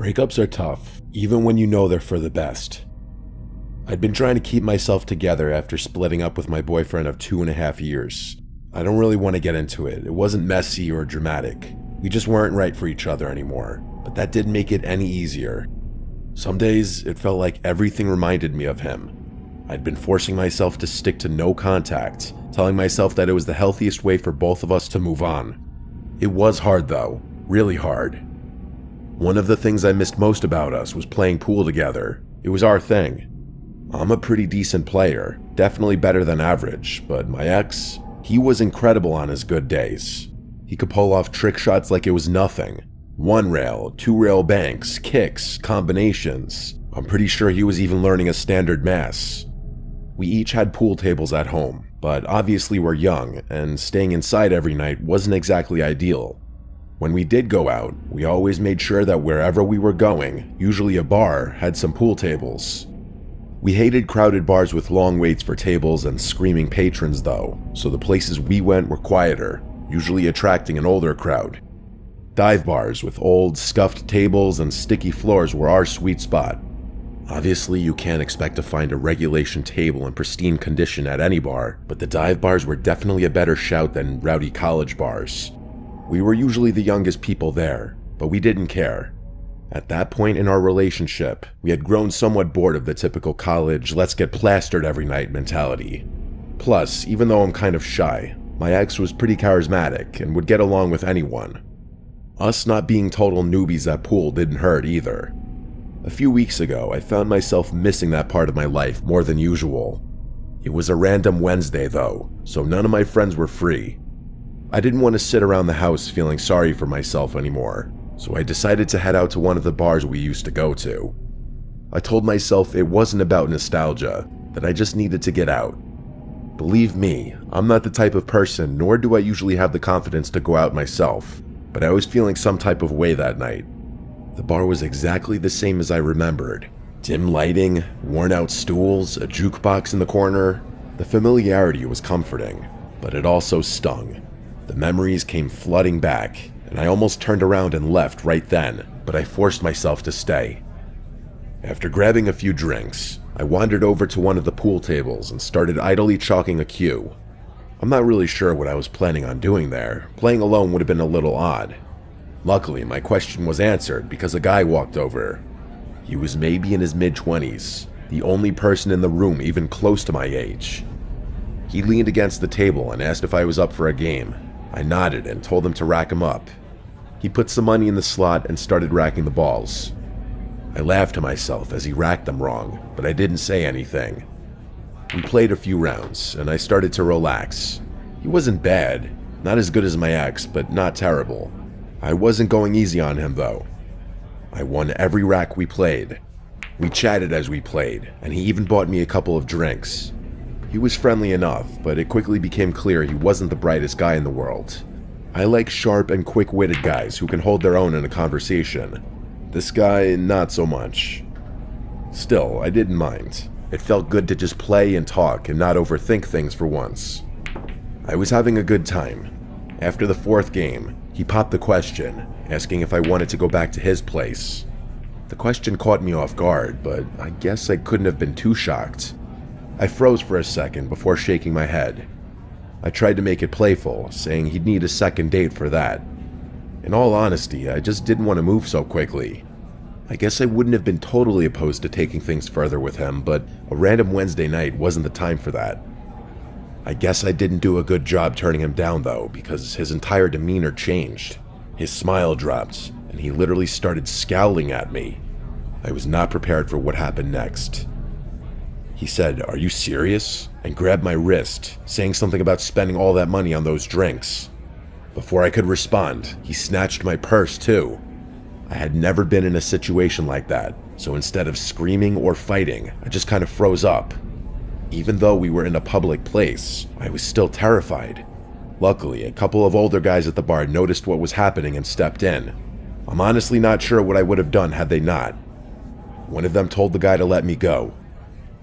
Breakups are tough, even when you know they're for the best. I'd been trying to keep myself together after splitting up with my boyfriend of 2.5 years. I don't really want to get into it. It wasn't messy or dramatic. We just weren't right for each other anymore, but that didn't make it any easier. Some days, it felt like everything reminded me of him. I'd been forcing myself to stick to no contact, telling myself that it was the healthiest way for both of us to move on. It was hard though, really hard. One of the things I missed most about us was playing pool together. It was our thing. I'm a pretty decent player, definitely better than average, but my ex, he was incredible on his good days. He could pull off trick shots like it was nothing. 1-rail, 2-rail banks, kicks, combinations. I'm pretty sure he was even learning a standard mass. We each had pool tables at home, but obviously we're young, and staying inside every night wasn't exactly ideal. When we did go out, we always made sure that wherever we were going, usually a bar, had some pool tables. We hated crowded bars with long waits for tables and screaming patrons though, so the places we went were quieter, usually attracting an older crowd. Dive bars with old, scuffed tables and sticky floors were our sweet spot. Obviously, you can't expect to find a regulation table in pristine condition at any bar, but the dive bars were definitely a better shout than rowdy college bars. We were usually the youngest people there, but we didn't care. At that point in our relationship, we had grown somewhat bored of the typical college, let's get plastered every night mentality. Plus, even though I'm kind of shy, my ex was pretty charismatic and would get along with anyone. Us not being total newbies at pool didn't hurt either. A few weeks ago, I found myself missing that part of my life more than usual. It was a random Wednesday though, so none of my friends were free. I didn't want to sit around the house feeling sorry for myself anymore, so I decided to head out to one of the bars we used to go to. I told myself it wasn't about nostalgia, that I just needed to get out. Believe me, I'm not the type of person, nor do I usually have the confidence to go out myself, but I was feeling some type of way that night. The bar was exactly the same as I remembered. Dim lighting, worn out stools, a jukebox in the corner. The familiarity was comforting, but it also stung. The memories came flooding back, and I almost turned around and left right then, but I forced myself to stay. After grabbing a few drinks, I wandered over to one of the pool tables and started idly chalking a cue. I'm not really sure what I was planning on doing there. Playing alone would have been a little odd. Luckily, my question was answered because a guy walked over. He was maybe in his mid-20s, the only person in the room even close to my age. He leaned against the table and asked if I was up for a game. I nodded and told him to rack him up. He put some money in the slot and started racking the balls. I laughed to myself as he racked them wrong, but I didn't say anything. We played a few rounds, and I started to relax. He wasn't bad, not as good as my ex, but not terrible. I wasn't going easy on him though. I won every rack we played. We chatted as we played, and he even bought me a couple of drinks. He was friendly enough, but it quickly became clear he wasn't the brightest guy in the world. I like sharp and quick-witted guys who can hold their own in a conversation. This guy, not so much. Still, I didn't mind. It felt good to just play and talk and not overthink things for once. I was having a good time. After the 4th game, he popped the question, asking if I wanted to go back to his place. The question caught me off guard, but I guess I couldn't have been too shocked. I froze for a second before shaking my head. I tried to make it playful, saying he'd need a second date for that. In all honesty, I just didn't want to move so quickly. I guess I wouldn't have been totally opposed to taking things further with him, but a random Wednesday night wasn't the time for that. I guess I didn't do a good job turning him down though, because his entire demeanor changed. His smile dropped, and he literally started scowling at me. I was not prepared for what happened next. He said, "Are you serious?" and grabbed my wrist, saying something about spending all that money on those drinks. Before I could respond, he snatched my purse too. I had never been in a situation like that, so instead of screaming or fighting, I just kind of froze up. Even though we were in a public place, I was still terrified. Luckily, a couple of older guys at the bar noticed what was happening and stepped in. I'm honestly not sure what I would have done had they not. One of them told the guy to let me go.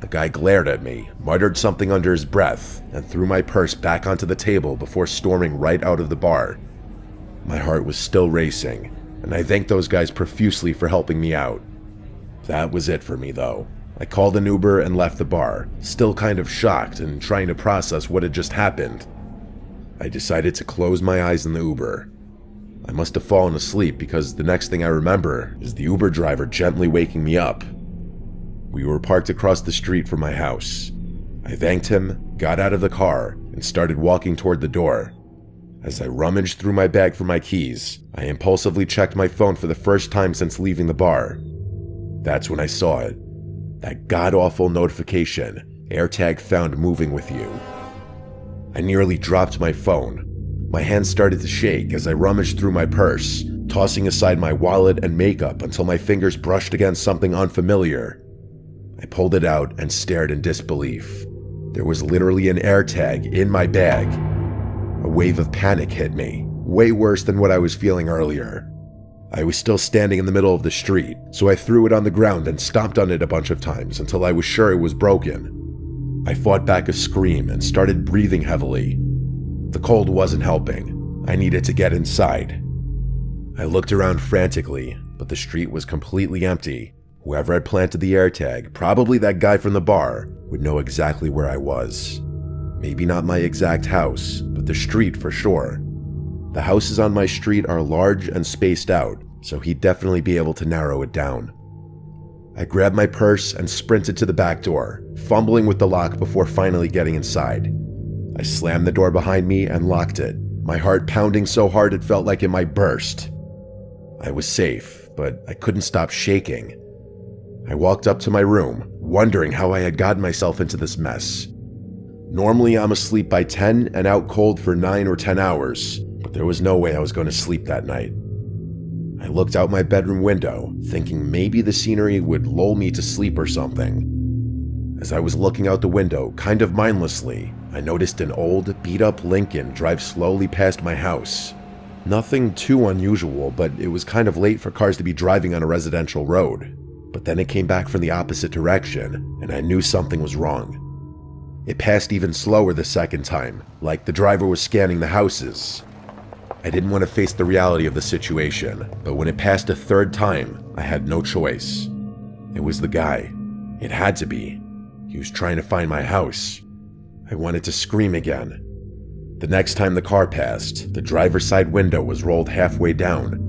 The guy glared at me, muttered something under his breath, and threw my purse back onto the table before storming right out of the bar. My heart was still racing. and I thanked those guys profusely for helping me out. That was it for me though. I called an Uber and left the bar, still kind of shocked and trying to process what had just happened. I decided to close my eyes in the Uber. I must have fallen asleep because the next thing I remember is the Uber driver gently waking me up. We were parked across the street from my house. I thanked him, got out of the car, and started walking toward the door. As I rummaged through my bag for my keys, I impulsively checked my phone for the first time since leaving the bar. That's when I saw it. That god-awful notification, AirTag found moving with you. I nearly dropped my phone. My hands started to shake as I rummaged through my purse, tossing aside my wallet and makeup until my fingers brushed against something unfamiliar. I pulled it out and stared in disbelief. There was literally an AirTag in my bag. A wave of panic hit me, way worse than what I was feeling earlier. I was still standing in the middle of the street, so I threw it on the ground and stomped on it a bunch of times until I was sure it was broken. I fought back a scream and started breathing heavily. The cold wasn't helping. I needed to get inside. I looked around frantically, but the street was completely empty. Whoever had planted the AirTag, probably that guy from the bar, would know exactly where I was. Maybe not my exact house, but the street for sure. The houses on my street are large and spaced out, so he'd definitely be able to narrow it down. I grabbed my purse and sprinted to the back door, fumbling with the lock before finally getting inside. I slammed the door behind me and locked it, my heart pounding so hard it felt like it might burst. I was safe, but I couldn't stop shaking. I walked up to my room, wondering how I had gotten myself into this mess. Normally I'm asleep by 10 and out cold for 9 or 10 hours, but there was no way I was going to sleep that night. I looked out my bedroom window, thinking maybe the scenery would lull me to sleep or something. As I was looking out the window, kind of mindlessly, I noticed an old, beat-up Lincoln drive slowly past my house. Nothing too unusual, but it was kind of late for cars to be driving on a residential road. But then it came back from the opposite direction, and I knew something was wrong. It passed even slower the second time, like the driver was scanning the houses. I didn't want to face the reality of the situation, but when it passed a third time, I had no choice. It was the guy. It had to be. He was trying to find my house. I wanted to scream again. The next time the car passed, the driver's side window was rolled halfway down.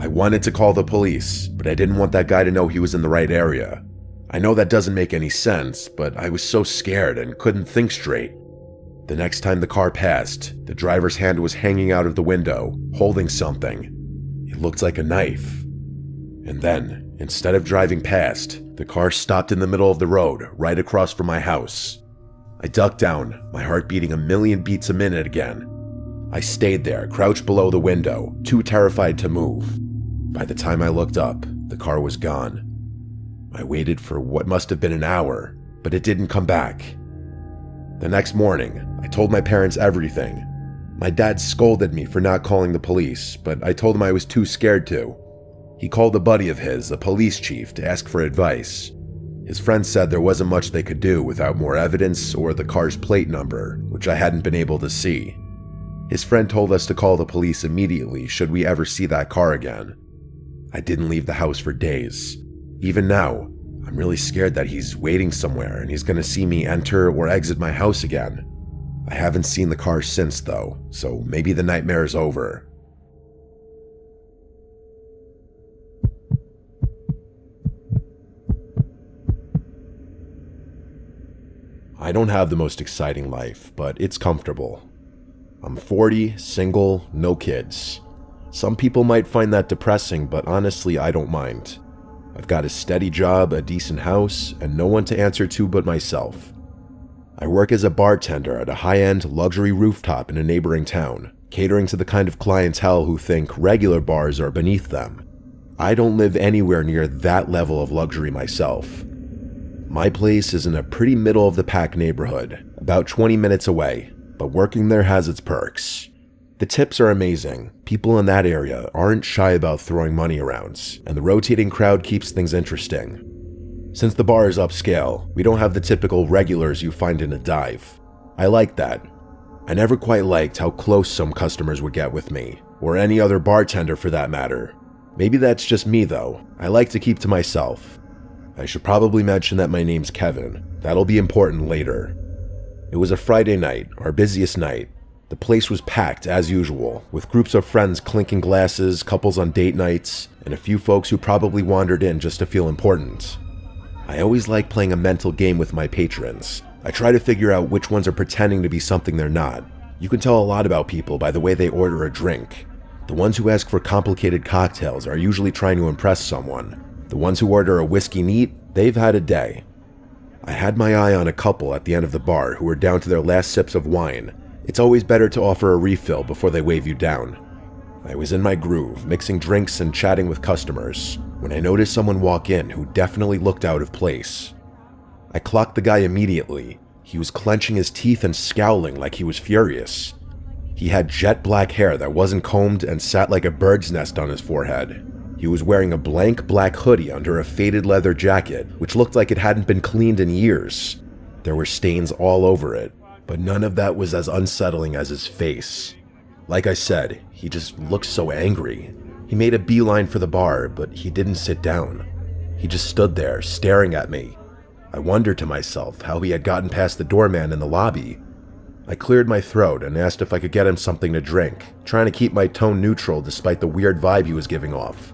I wanted to call the police, but I didn't want that guy to know he was in the right area. I know that doesn't make any sense, but I was so scared and couldn't think straight. The next time the car passed, the driver's hand was hanging out of the window, holding something. It looked like a knife. And then, instead of driving past, the car stopped in the middle of the road, right across from my house. I ducked down, my heart beating a million beats a minute again. I stayed there, crouched below the window, too terrified to move. By the time I looked up, the car was gone. I waited for what must have been an hour, but it didn't come back. The next morning, I told my parents everything. My dad scolded me for not calling the police, but I told him I was too scared to. He called a buddy of his, a police chief, to ask for advice. His friend said there wasn't much they could do without more evidence or the car's plate number, which I hadn't been able to see. His friend told us to call the police immediately should we ever see that car again. I didn't leave the house for days. Even now, I'm really scared that he's waiting somewhere and he's gonna see me enter or exit my house again. I haven't seen the car since though, so maybe the nightmare is over. I don't have the most exciting life, but it's comfortable. I'm 40, single, no kids. Some people might find that depressing, but honestly, I don't mind. I've got a steady job, a decent house, and no one to answer to but myself. I work as a bartender at a high-end luxury rooftop in a neighboring town, catering to the kind of clientele who think regular bars are beneath them. I don't live anywhere near that level of luxury myself. My place is in a pretty middle-of-the-pack neighborhood, about 20 minutes away, but working there has its perks. The tips are amazing. People in that area aren't shy about throwing money around, and the rotating crowd keeps things interesting. Since the bar is upscale, we don't have the typical regulars you find in a dive. I like that. I never quite liked how close some customers would get with me, or any other bartender for that matter. Maybe that's just me though. I like to keep to myself. I should probably mention that my name's Kevin. That'll be important later. It was a Friday night, our busiest night. The place was packed as usual, with groups of friends clinking glasses, couples on date nights, and a few folks who probably wandered in just to feel important. I always like playing a mental game with my patrons. I try to figure out which ones are pretending to be something they're not. You can tell a lot about people by the way they order a drink. The ones who ask for complicated cocktails are usually trying to impress someone. The ones who order a whiskey neat, they've had a day. I had my eye on a couple at the end of the bar who were down to their last sips of wine. It's always better to offer a refill before they wave you down. I was in my groove, mixing drinks and chatting with customers, when I noticed someone walk in who definitely looked out of place. I clocked the guy immediately. He was clenching his teeth and scowling like he was furious. He had jet black hair that wasn't combed and sat like a bird's nest on his forehead. He was wearing a blank black hoodie under a faded leather jacket, which looked like it hadn't been cleaned in years. There were stains all over it, but none of that was as unsettling as his face. Like I said, he just looked so angry. He made a beeline for the bar, but he didn't sit down. He just stood there, staring at me. I wondered to myself how he had gotten past the doorman in the lobby. I cleared my throat and asked if I could get him something to drink, trying to keep my tone neutral despite the weird vibe he was giving off.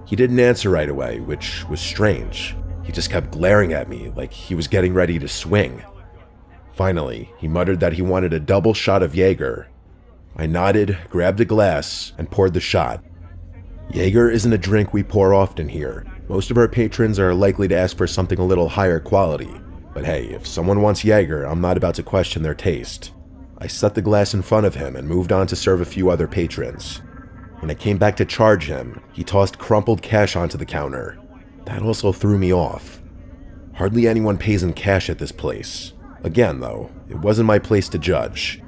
He didn't answer right away, which was strange. He just kept glaring at me like he was getting ready to swing. Finally, he muttered that he wanted a double shot of Jaeger. I nodded, grabbed a glass, and poured the shot. Jaeger isn't a drink we pour often here. Most of our patrons are likely to ask for something a little higher quality. But hey, if someone wants Jaeger, I'm not about to question their taste. I set the glass in front of him and moved on to serve a few other patrons. When I came back to charge him, he tossed crumpled cash onto the counter. That also threw me off. Hardly anyone pays in cash at this place. Again, though, it wasn't my place to judge.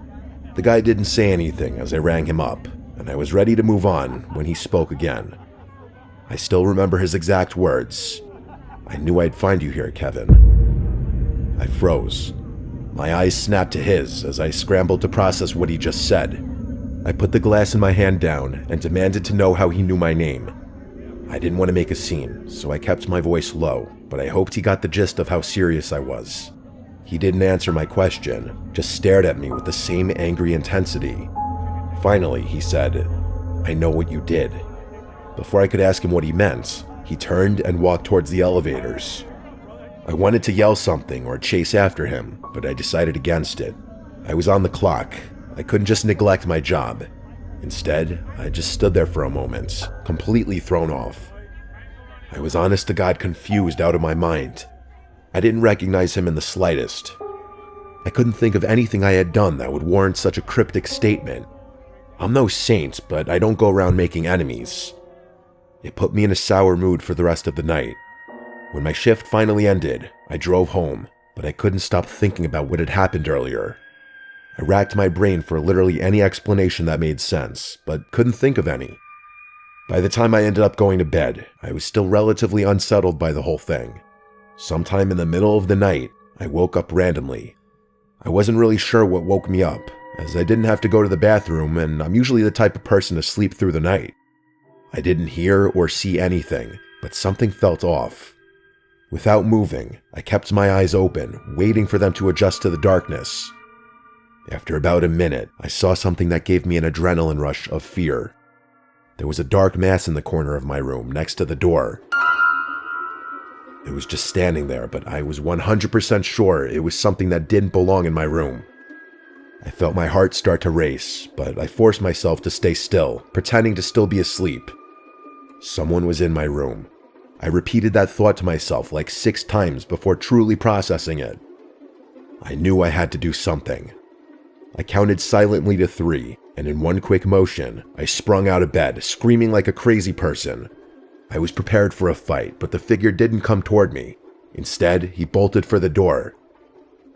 The guy didn't say anything as I rang him up, and I was ready to move on when he spoke again. I still remember his exact words. "I knew I'd find you here, Kevin." I froze. My eyes snapped to his as I scrambled to process what he just said. I put the glass in my hand down and demanded to know how he knew my name. I didn't want to make a scene, so I kept my voice low, but I hoped he got the gist of how serious I was. He didn't answer my question, just stared at me with the same angry intensity. Finally, he said, "I know what you did." Before I could ask him what he meant, he turned and walked towards the elevators. I wanted to yell something or chase after him, but I decided against it. I was on the clock. I couldn't just neglect my job. Instead, I just stood there for a moment, completely thrown off. I was honest to God confused out of my mind. I didn't recognize him in the slightest. I couldn't think of anything I had done that would warrant such a cryptic statement. I'm no saint, but I don't go around making enemies. It put me in a sour mood for the rest of the night. When my shift finally ended, I drove home, but I couldn't stop thinking about what had happened earlier. I racked my brain for literally any explanation that made sense, but couldn't think of any. By the time I ended up going to bed, I was still relatively unsettled by the whole thing. Sometime in the middle of the night, I woke up randomly. I wasn't really sure what woke me up, as I didn't have to go to the bathroom and I'm usually the type of person to sleep through the night. I didn't hear or see anything, but something felt off. Without moving, I kept my eyes open, waiting for them to adjust to the darkness. After about a minute, I saw something that gave me an adrenaline rush of fear. There was a dark mass in the corner of my room, next to the door. It was just standing there, but I was 100% sure it was something that didn't belong in my room. I felt my heart start to race, but I forced myself to stay still, pretending to still be asleep. Someone was in my room. I repeated that thought to myself like 6 times before truly processing it. I knew I had to do something. I counted silently to 3, and in one quick motion, I sprung out of bed, screaming like a crazy person. I was prepared for a fight, but the figure didn't come toward me. Instead, he bolted for the door.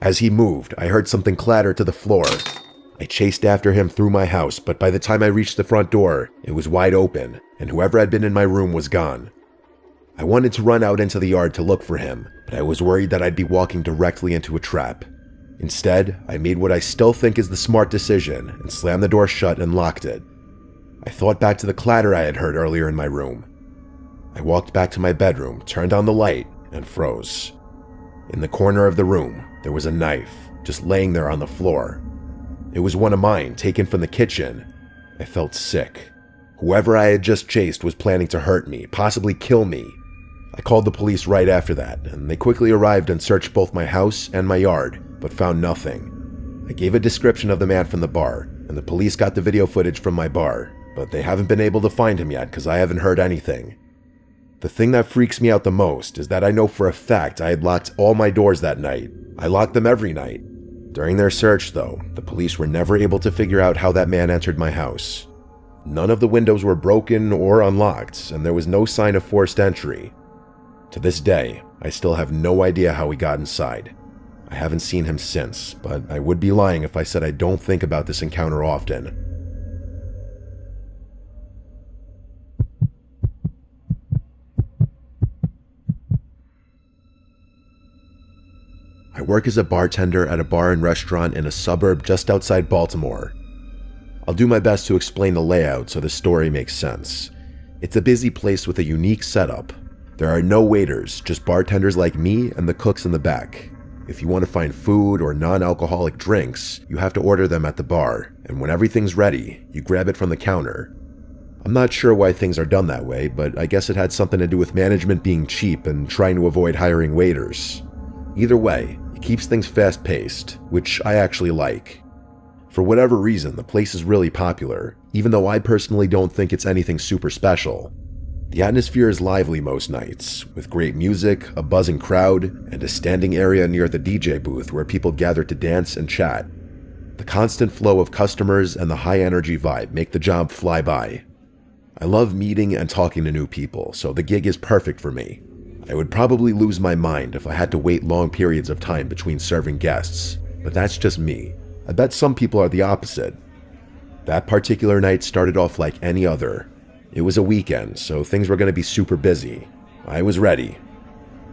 As he moved, I heard something clatter to the floor. I chased after him through my house, but by the time I reached the front door, it was wide open, and whoever had been in my room was gone. I wanted to run out into the yard to look for him, but I was worried that I'd be walking directly into a trap. Instead, I made what I still think is the smart decision and slammed the door shut and locked it. I thought back to the clatter I had heard earlier in my room. I walked back to my bedroom, turned on the light, and froze. In the corner of the room, there was a knife, just laying there on the floor. It was one of mine, taken from the kitchen. I felt sick. Whoever I had just chased was planning to hurt me, possibly kill me. I called the police right after that, and they quickly arrived and searched both my house and my yard, but found nothing. I gave a description of the man from the bar, and the police got the video footage from my bar, but they haven't been able to find him yet because I haven't heard anything. The thing that freaks me out the most is that I know for a fact I had locked all my doors that night. I locked them every night. During their search, though, the police were never able to figure out how that man entered my house. None of the windows were broken or unlocked, and there was no sign of forced entry. To this day, I still have no idea how he got inside. I haven't seen him since, but I would be lying if I said I don't think about this encounter often. I work as a bartender at a bar and restaurant in a suburb just outside Baltimore. I'll do my best to explain the layout so the story makes sense. It's a busy place with a unique setup. There are no waiters, just bartenders like me and the cooks in the back. If you want to find food or non-alcoholic drinks, you have to order them at the bar, and when everything's ready, you grab it from the counter. I'm not sure why things are done that way, but I guess it had something to do with management being cheap and trying to avoid hiring waiters. Either way, it keeps things fast-paced, which I actually like. For whatever reason, the place is really popular, even though I personally don't think it's anything super special. The atmosphere is lively most nights, with great music, a buzzing crowd, and a standing area near the DJ booth where people gather to dance and chat. The constant flow of customers and the high-energy vibe make the job fly by. I love meeting and talking to new people, so the gig is perfect for me. I would probably lose my mind if I had to wait long periods of time between serving guests, but that's just me. I bet some people are the opposite. That particular night started off like any other. It was a weekend, so things were going to be super busy. I was ready.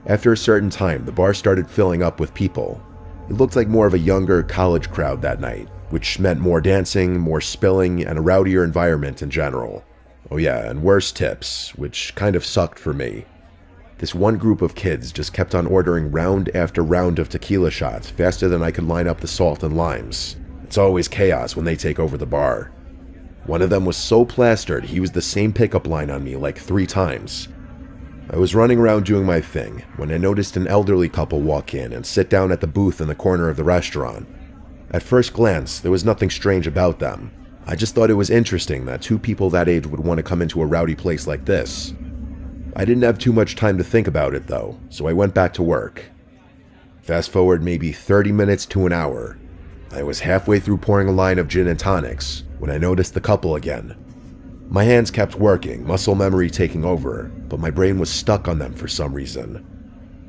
After a certain time, the bar started filling up with people. It looked like more of a younger college crowd that night, which meant more dancing, more spilling, and a rowdier environment in general. Oh yeah, and worse tips, which kind of sucked for me. This one group of kids just kept on ordering round after round of tequila shots faster than I could line up the salt and limes. It's always chaos when they take over the bar. One of them was so plastered he used the same pickup line on me like 3 times. I was running around doing my thing when I noticed an elderly couple walk in and sit down at the booth in the corner of the restaurant. At first glance, there was nothing strange about them. I just thought it was interesting that 2 people that age would want to come into a rowdy place like this. I didn't have too much time to think about it though, so I went back to work. Fast forward maybe 30 minutes to an hour. I was halfway through pouring a line of gin and tonics when I noticed the couple again. My hands kept working, muscle memory taking over, but my brain was stuck on them for some reason.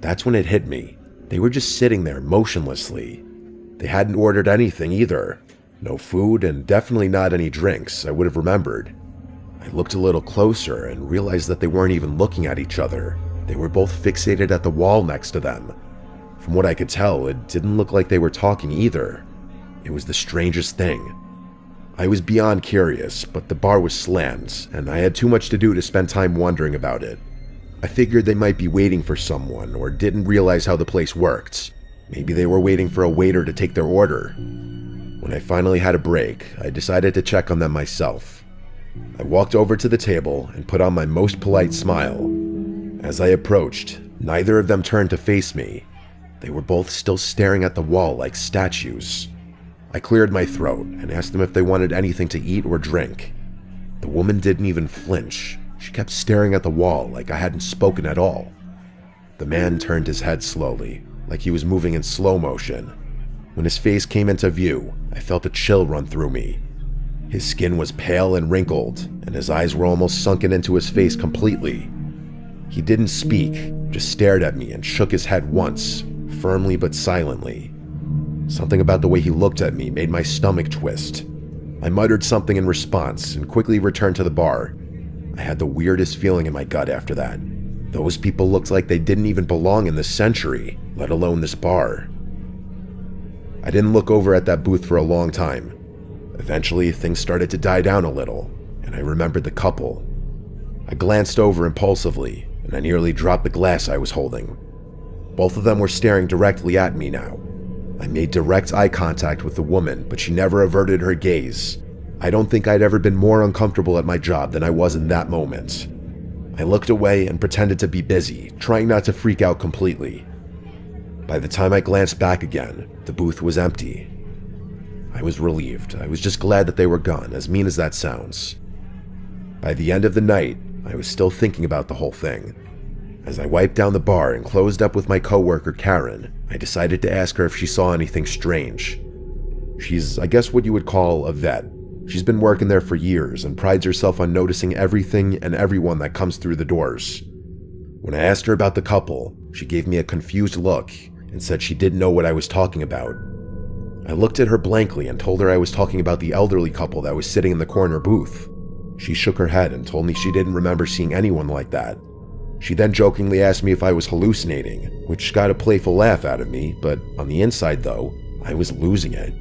That's when it hit me. They were just sitting there motionlessly. They hadn't ordered anything either. No food and definitely not any drinks I would have remembered. I looked a little closer and realized that they weren't even looking at each other. They were both fixated at the wall next to them. From what I could tell, it didn't look like they were talking either. It was the strangest thing. I was beyond curious, but the bar was slammed, and I had too much to do to spend time wondering about it. I figured they might be waiting for someone or didn't realize how the place worked. Maybe they were waiting for a waiter to take their order. When I finally had a break, I decided to check on them myself. I walked over to the table and put on my most polite smile. As I approached, neither of them turned to face me. They were both still staring at the wall like statues. I cleared my throat and asked them if they wanted anything to eat or drink. The woman didn't even flinch. She kept staring at the wall like I hadn't spoken at all. The man turned his head slowly, like he was moving in slow motion. When his face came into view, I felt a chill run through me. His skin was pale and wrinkled, and his eyes were almost sunken into his face completely. He didn't speak, just stared at me and shook his head once, firmly but silently. Something about the way he looked at me made my stomach twist. I muttered something in response and quickly returned to the bar. I had the weirdest feeling in my gut after that. Those people looked like they didn't even belong in this century, let alone this bar. I didn't look over at that booth for a long time. Eventually, things started to die down a little, and I remembered the couple. I glanced over impulsively, and I nearly dropped the glass I was holding. Both of them were staring directly at me now. I made direct eye contact with the woman, but she never averted her gaze. I don't think I'd ever been more uncomfortable at my job than I was in that moment. I looked away and pretended to be busy, trying not to freak out completely. By the time I glanced back again, the booth was empty. I was relieved. I was just glad that they were gone, as mean as that sounds. By the end of the night, I was still thinking about the whole thing. As I wiped down the bar and closed up with my coworker Karen, I decided to ask her if she saw anything strange. She's, I guess, what you would call a vet. She's been working there for years and prides herself on noticing everything and everyone that comes through the doors. When I asked her about the couple, she gave me a confused look and said she didn't know what I was talking about. I looked at her blankly and told her I was talking about the elderly couple that was sitting in the corner booth. She shook her head and told me she didn't remember seeing anyone like that. She then jokingly asked me if I was hallucinating, which got a playful laugh out of me, but on the inside though, I was losing it.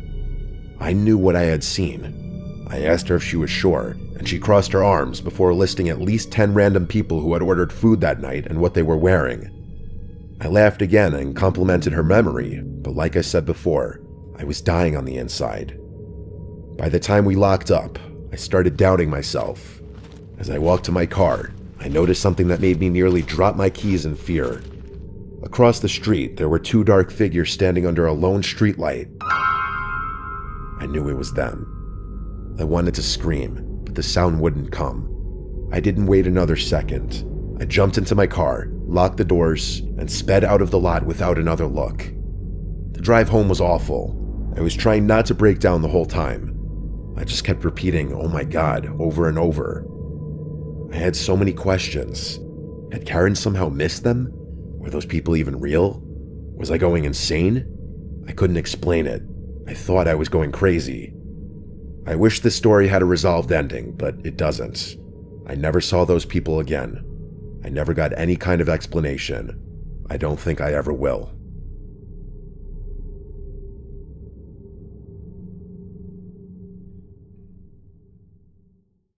I knew what I had seen. I asked her if she was sure, and she crossed her arms before listing at least 10 random people who had ordered food that night and what they were wearing. I laughed again and complimented her memory, but like I said before, I was dying on the inside. By the time we locked up, I started doubting myself. As I walked to my car, I noticed something that made me nearly drop my keys in fear. Across the street, there were 2 dark figures standing under a lone streetlight. I knew it was them. I wanted to scream, but the sound wouldn't come. I didn't wait another second. I jumped into my car, locked the doors, and sped out of the lot without another look. The drive home was awful. I was trying not to break down the whole time. I just kept repeating, "Oh my God," over and over. I had so many questions. Had Karen somehow missed them? Were those people even real? Was I going insane? I couldn't explain it. I thought I was going crazy. I wish this story had a resolved ending, but it doesn't. I never saw those people again. I never got any kind of explanation. I don't think I ever will.